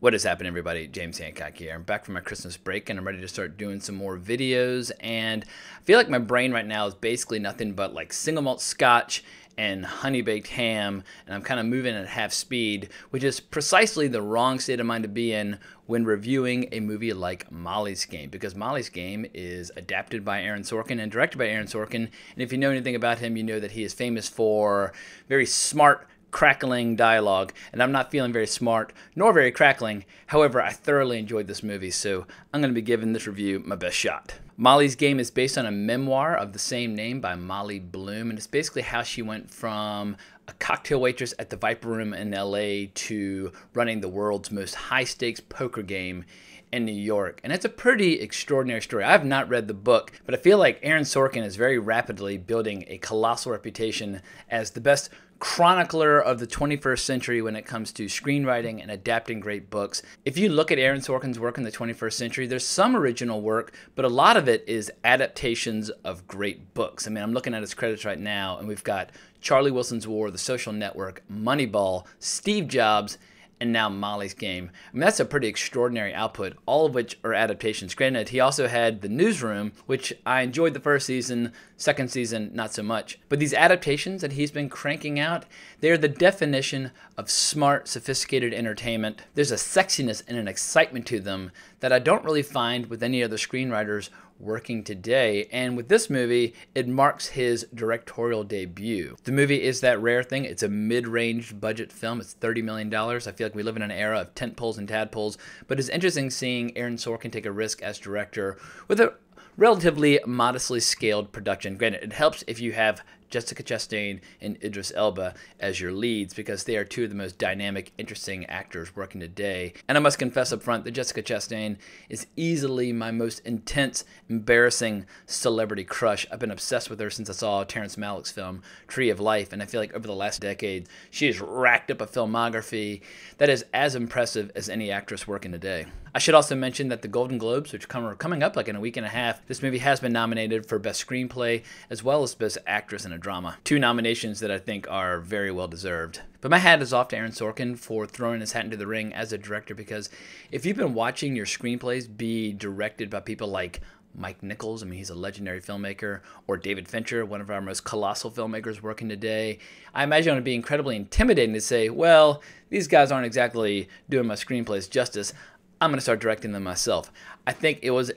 What is happening, everybody? James Hancock here. I'm back from my Christmas break and I'm ready to start doing some more videos, and I feel like my brain right now is basically nothing but like single malt scotch and honey baked ham, and I'm kind of moving at half speed, which is precisely the wrong state of mind to be in when reviewing a movie like Molly's Game, because Molly's Game is adapted by Aaron Sorkin and directed by Aaron Sorkin, and if you know anything about him, you know that he is famous for very smart, crackling dialogue, and I'm not feeling very smart nor very crackling. However, I thoroughly enjoyed this movie, so I'm going to be giving this review my best shot. Molly's Game is based on a memoir of the same name by Molly Bloom, and it's basically how she went from a cocktail waitress at the Viper Room in LA to running the world's most high-stakes poker game in New York. And it's a pretty extraordinary story. I have not read the book, but I feel like Aaron Sorkin is very rapidly building a colossal reputation as the best chronicler of the 21st century when it comes to screenwriting and adapting great books. If you look at Aaron Sorkin's work in the 21st century, there's some original work, but a lot of it is adaptations of great books. I mean, I'm looking at his credits right now, and we've got Charlie Wilson's War, The Social Network, Moneyball, Steve Jobs, and now Molly's Game. I mean, that's a pretty extraordinary output, all of which are adaptations. Granted, he also had The Newsroom, which I enjoyed the first season, second season, not so much. But these adaptations that he's been cranking out, they're the definition of smart, sophisticated entertainment. There's a sexiness and an excitement to them that I don't really find with any other screenwriters working today, and with this movie, it marks his directorial debut. The movie is that rare thing. It's a mid-range budget film. It's $30 million. I feel like we live in an era of tentpoles and tadpoles, but it's interesting seeing Aaron Sorkin take a risk as director with a relatively modestly scaled production. Granted, it helps if you have Jessica Chastain and Idris Elba as your leads, because they are two of the most dynamic, interesting actors working today. And I must confess up front that Jessica Chastain is easily my most intense, embarrassing celebrity crush. I've been obsessed with her since I saw Terrence Malick's film Tree of Life, and I feel like over the last decade, she has racked up a filmography that is as impressive as any actress working today. I should also mention that the Golden Globes, which are coming up like in a week and a half, this movie has been nominated for Best Screenplay as well as Best Actress in a Drama. Two nominations that I think are very well deserved. But my hat is off to Aaron Sorkin for throwing his hat into the ring as a director, because if you've been watching your screenplays be directed by people like Mike Nichols, I mean, he's a legendary filmmaker, or David Fincher, one of our most colossal filmmakers working today, I imagine it would be incredibly intimidating to say, well, these guys aren't exactly doing my screenplays justice. I'm going to start directing them myself. I think it was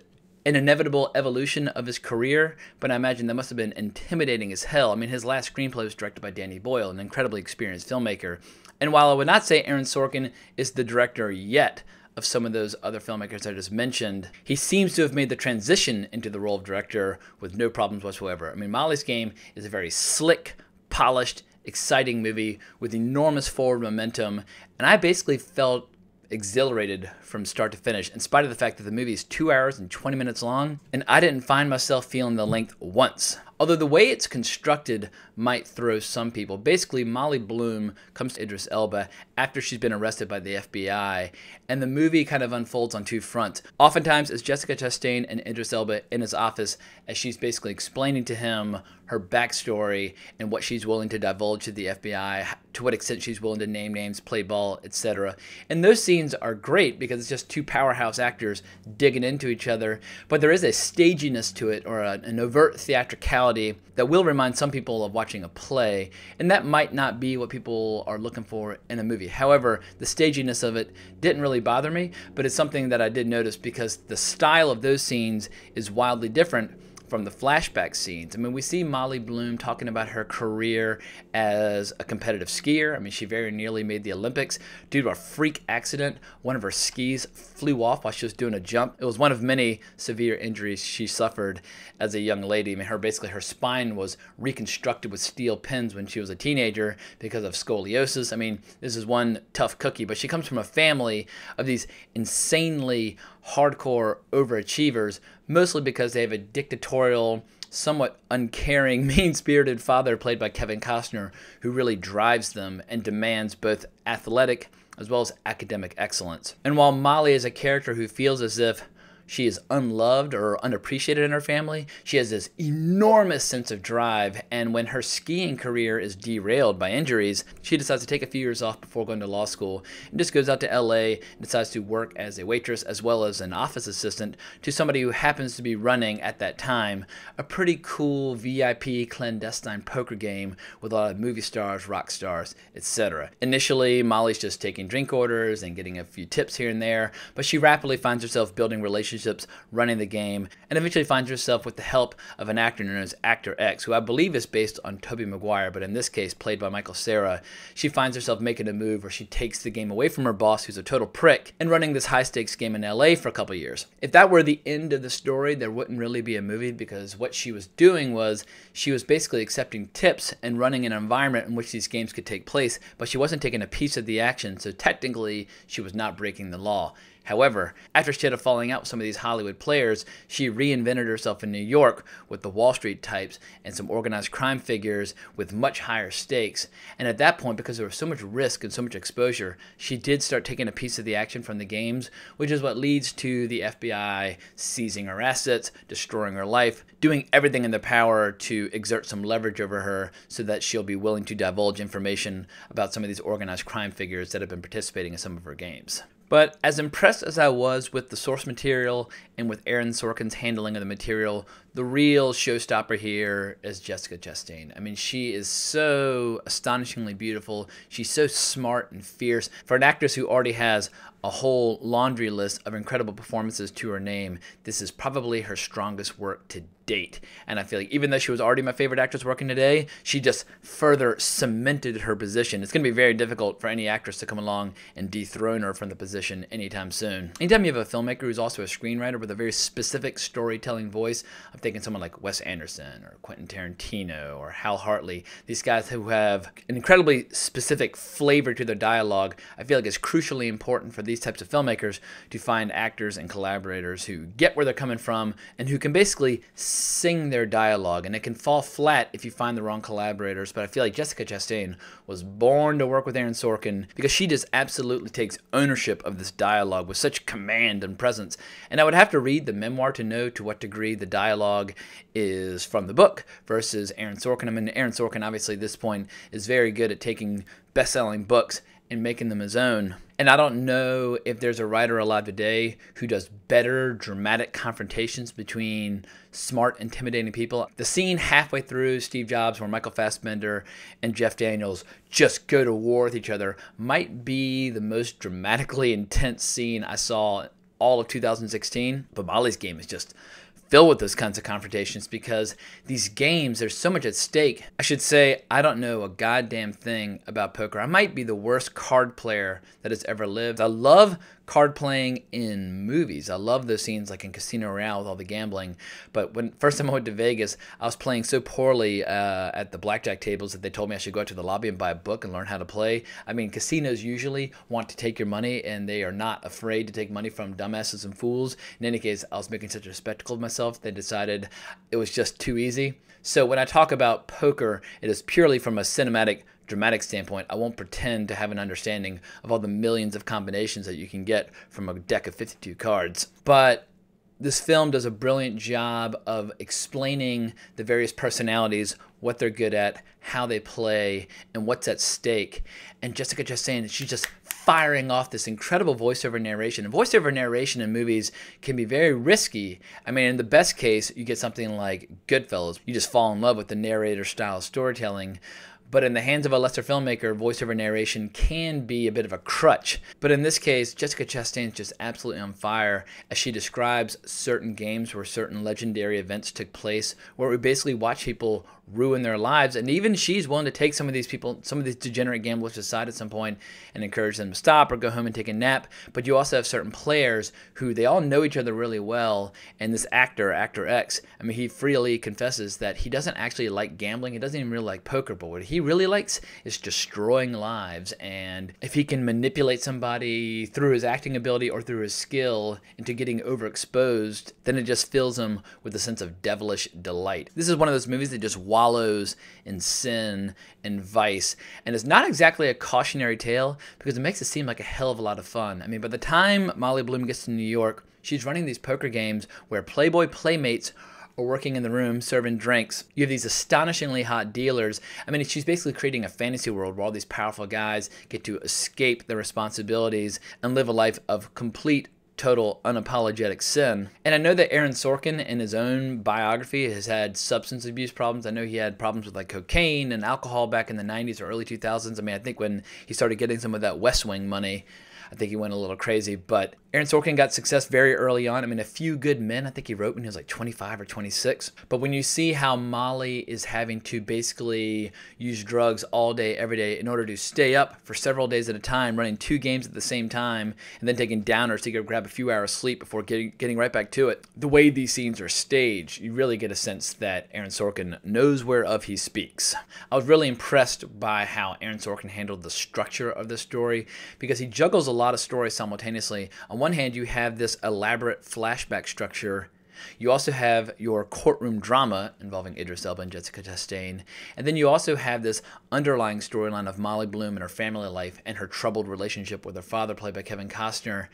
an inevitable evolution of his career, but I imagine that must have been intimidating as hell. I mean, his last screenplay was directed by Danny Boyle, an incredibly experienced filmmaker. And while I would not say Aaron Sorkin is the director yet of some of those other filmmakers I just mentioned, he seems to have made the transition into the role of director with no problems whatsoever. I mean, Molly's Game is a very slick, polished, exciting movie with enormous forward momentum, and I basically felt exhilarated from start to finish, in spite of the fact that the movie is 2 hours and 20 minutes long, and I didn't find myself feeling the length once. Although the way it's constructed might throw some people. Basically, Molly Bloom comes to Idris Elba after she's been arrested by the FBI, and the movie kind of unfolds on two fronts. Oftentimes, it's Jessica Chastain and Idris Elba in his office as she's basically explaining to him her backstory and what she's willing to divulge to the FBI, to what extent she's willing to name names, play ball, etc. And those scenes are great because it's just two powerhouse actors digging into each other, but there is a staginess to it, or an overt theatricality that will remind some people of watching a play, and that might not be what people are looking for in a movie. However, the staginess of it didn't really bother me, but it's something that I did notice because the style of those scenes is wildly different from the flashback scenes. I mean, we see Molly Bloom talking about her career as a competitive skier. I mean, she very nearly made the Olympics. Due to a freak accident, one of her skis flew off while she was doing a jump. It was one of many severe injuries she suffered as a young lady. I mean, basically her spine was reconstructed with steel pins when she was a teenager because of scoliosis. I mean, this is one tough cookie, but she comes from a family of these insanely hardcore overachievers, mostly because they have a dictatorial, somewhat uncaring, mean-spirited father played by Kevin Costner, who really drives them and demands both athletic as well as academic excellence. And while Molly is a character who feels as if she is unloved or unappreciated in her family. She has this enormous sense of drive, and when her skiing career is derailed by injuries, she decides to take a few years off before going to law school and just goes out to LA and decides to work as a waitress as well as an office assistant to somebody who happens to be running at that time a pretty cool VIP clandestine poker game with a lot of movie stars, rock stars, etc. Initially, Molly's just taking drink orders and getting a few tips here and there, but she rapidly finds herself building relationships, running the game, and eventually finds herself with the help of an actor known as Actor X, who I believe is based on Tobey Maguire, but in this case played by Michael Cera. She finds herself making a move where she takes the game away from her boss, who's a total prick, and running this high-stakes game in LA for a couple years. If that were the end of the story, there wouldn't really be a movie, because what she was doing was she was basically accepting tips and running an environment in which these games could take place, but she wasn't taking a piece of the action, so technically she was not breaking the law. However, after she had a falling out with some of these Hollywood players, she reinvented herself in New York with the Wall Street types and some organized crime figures with much higher stakes. And at that point, because there was so much risk and so much exposure, she did start taking a piece of the action from the games, which is what leads to the FBI seizing her assets, destroying her life, doing everything in their power to exert some leverage over her so that she'll be willing to divulge information about some of these organized crime figures that have been participating in some of her games. But as impressed as I was with the source material and with Aaron Sorkin's handling of the material, the real showstopper here is Jessica Chastain. I mean, she is so astonishingly beautiful. She's so smart and fierce. For an actress who already has a whole laundry list of incredible performances to her name, this is probably her strongest work to date. And I feel like even though she was already my favorite actress working today, she just further cemented her position. It's going to be very difficult for any actress to come along and dethrone her from the position anytime soon. Anytime you have a filmmaker who's also a screenwriter with a very specific storytelling voice, I'm thinking someone like Wes Anderson or Quentin Tarantino or Hal Hartley, these guys who have an incredibly specific flavor to their dialogue, I feel like it's crucially important for these types of filmmakers to find actors and collaborators who get where they're coming from and who can basically sing their dialogue. And it can fall flat if you find the wrong collaborators, but I feel like Jessica Chastain was born to work with Aaron Sorkin because she just absolutely takes ownership of this dialogue with such command and presence. And I would have to read the memoir to know to what degree the dialogue is from the book versus Aaron Sorkin. I mean, Aaron Sorkin obviously at this point is very good at taking best-selling books and making them his own. And I don't know if there's a writer alive today who does better dramatic confrontations between smart, intimidating people. The scene halfway through Steve Jobs where Michael Fassbender and Jeff Daniels just go to war with each other might be the most dramatically intense scene I saw all of 2016. But Molly's Game is just filled with those kinds of confrontations because these games, there's so much at stake. I should say, I don't know a goddamn thing about poker. I might be the worst card player that has ever lived. I love card playing in movies. I love those scenes like in Casino Royale with all the gambling. But when first time I went to Vegas, I was playing so poorly at the blackjack tables that they told me I should go out to the lobby and buy a book and learn how to play. I mean, casinos usually want to take your money and they are not afraid to take money from dumbasses and fools. In any case, I was making such a spectacle of myself, they decided it was just too easy. So when I talk about poker, it is purely from a cinematic dramatic standpoint. I won't pretend to have an understanding of all the millions of combinations that you can get from a deck of 52 cards. But this film does a brilliant job of explaining the various personalities, what they're good at, how they play, and what's at stake. And Jessica Chastain, she's just firing off this incredible voiceover narration. And voiceover narration in movies can be very risky. I mean, in the best case, you get something like Goodfellas. You just fall in love with the narrator style storytelling. But in the hands of a lesser filmmaker, voiceover narration can be a bit of a crutch. But in this case, Jessica Chastain is just absolutely on fire as she describes certain games where certain legendary events took place, where we basically watch people ruin their lives. And even she's willing to take some of these people, some of these degenerate gamblers aside at some point and encourage them to stop or go home and take a nap. But you also have certain players who they all know each other really well. And this actor, Actor X, I mean, he freely confesses that he doesn't actually like gambling. He doesn't even really like poker, but what he really likes is destroying lives. And if he can manipulate somebody through his acting ability or through his skill into getting overexposed, then it just fills him with a sense of devilish delight. This is one of those movies that just wallows in sin and vice, and it's not exactly a cautionary tale because it makes it seem like a hell of a lot of fun. I mean, by the time Molly Bloom gets to New York, She's running these poker games where Playboy playmates are working in the room serving drinks. You have these astonishingly hot dealers. I mean, she's basically creating a fantasy world where all these powerful guys get to escape their responsibilities and live a life of complete, total, unapologetic sin. And I know that Aaron Sorkin in his own biography has had substance abuse problems. I know he had problems with like cocaine and alcohol back in the 90s or early 2000s. I mean, I think when he started getting some of that West Wing money, I think he went a little crazy. But Aaron Sorkin got success very early on. I mean, A Few Good Men, I think he wrote when he was like 25 or 26. But when you see how Molly is having to basically use drugs all day, every day in order to stay up for several days at a time, running 2 games at the same time, and then taking downers to go grab a few hours sleep before getting right back to it. The way these scenes are staged, you really get a sense that Aaron Sorkin knows whereof he speaks. I was really impressed by how Aaron Sorkin handled the structure of the story, because he juggles a lot of stories simultaneously. On one hand, you have this elaborate flashback structure. You also have your courtroom drama involving Idris Elba and Jessica Chastain. And then you also have this underlying storyline of Molly Bloom and her family life and her troubled relationship with her father, played by Kevin Costner.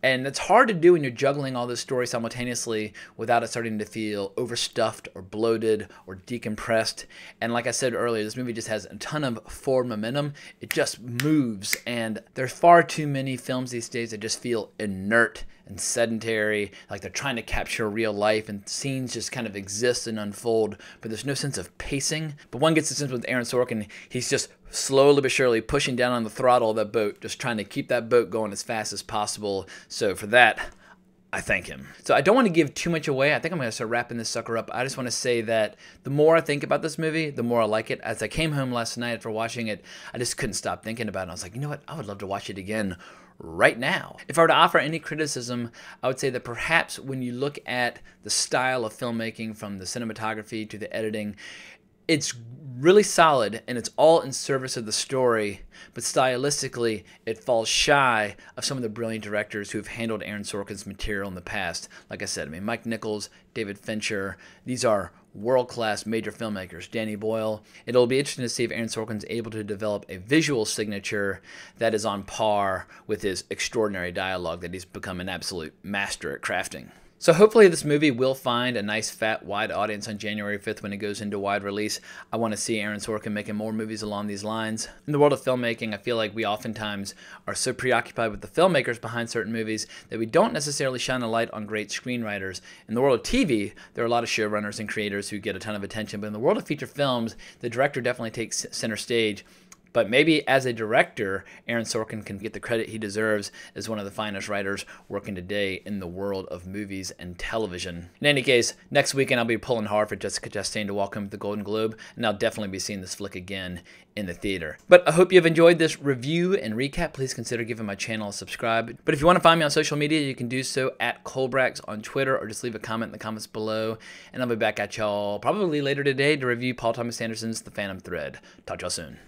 And it's hard to do when you're juggling all this story simultaneously without it starting to feel overstuffed or bloated or decompressed. And like I said earlier, this movie just has a ton of forward momentum. It just moves, and there's far too many films these days that just feel inert and sedentary, like they're trying to capture real life, and scenes just kind of exist and unfold, but there's no sense of pacing. But one gets the sense with Aaron Sorkin, he's just slowly but surely pushing down on the throttle of that boat, just trying to keep that boat going as fast as possible. So for that, I thank him. So I don't want to give too much away. I think I'm going to start wrapping this sucker up. I just want to say that the more I think about this movie, the more I like it. As I came home last night after watching it, I just couldn't stop thinking about it. I was like, you know what? I would love to watch it again right now. If I were to offer any criticism, I would say that perhaps when you look at the style of filmmaking, from the cinematography to the editing, it's really solid and it's all in service of the story, but stylistically it falls shy of some of the brilliant directors who have handled Aaron Sorkin's material in the past. Like I said, I mean, Mike Nichols, David Fincher, these are world-class major filmmakers. Danny Boyle. It'll be interesting to see if Aaron Sorkin's able to develop a visual signature that is on par with his extraordinary dialogue that he's become an absolute master at crafting. So hopefully this movie will find a nice, fat, wide audience on January 5th when it goes into wide release. I want to see Aaron Sorkin making more movies along these lines. In the world of filmmaking, I feel like we oftentimes are so preoccupied with the filmmakers behind certain movies that we don't necessarily shine a light on great screenwriters. In the world of TV, there are a lot of showrunners and creators who get a ton of attention, but in the world of feature films, the director definitely takes center stage. But maybe as a director, Aaron Sorkin can get the credit he deserves as one of the finest writers working today in the world of movies and television. In any case, next weekend I'll be pulling hard for Jessica Chastain to welcome the Golden Globe, and I'll definitely be seeing this flick again in the theater. But I hope you've enjoyed this review and recap. Please consider giving my channel a subscribe. But if you want to find me on social media, you can do so at Colbrax on Twitter, or just leave a comment in the comments below. And I'll be back at y'all probably later today to review Paul Thomas Anderson's The Phantom Thread. Talk to y'all soon.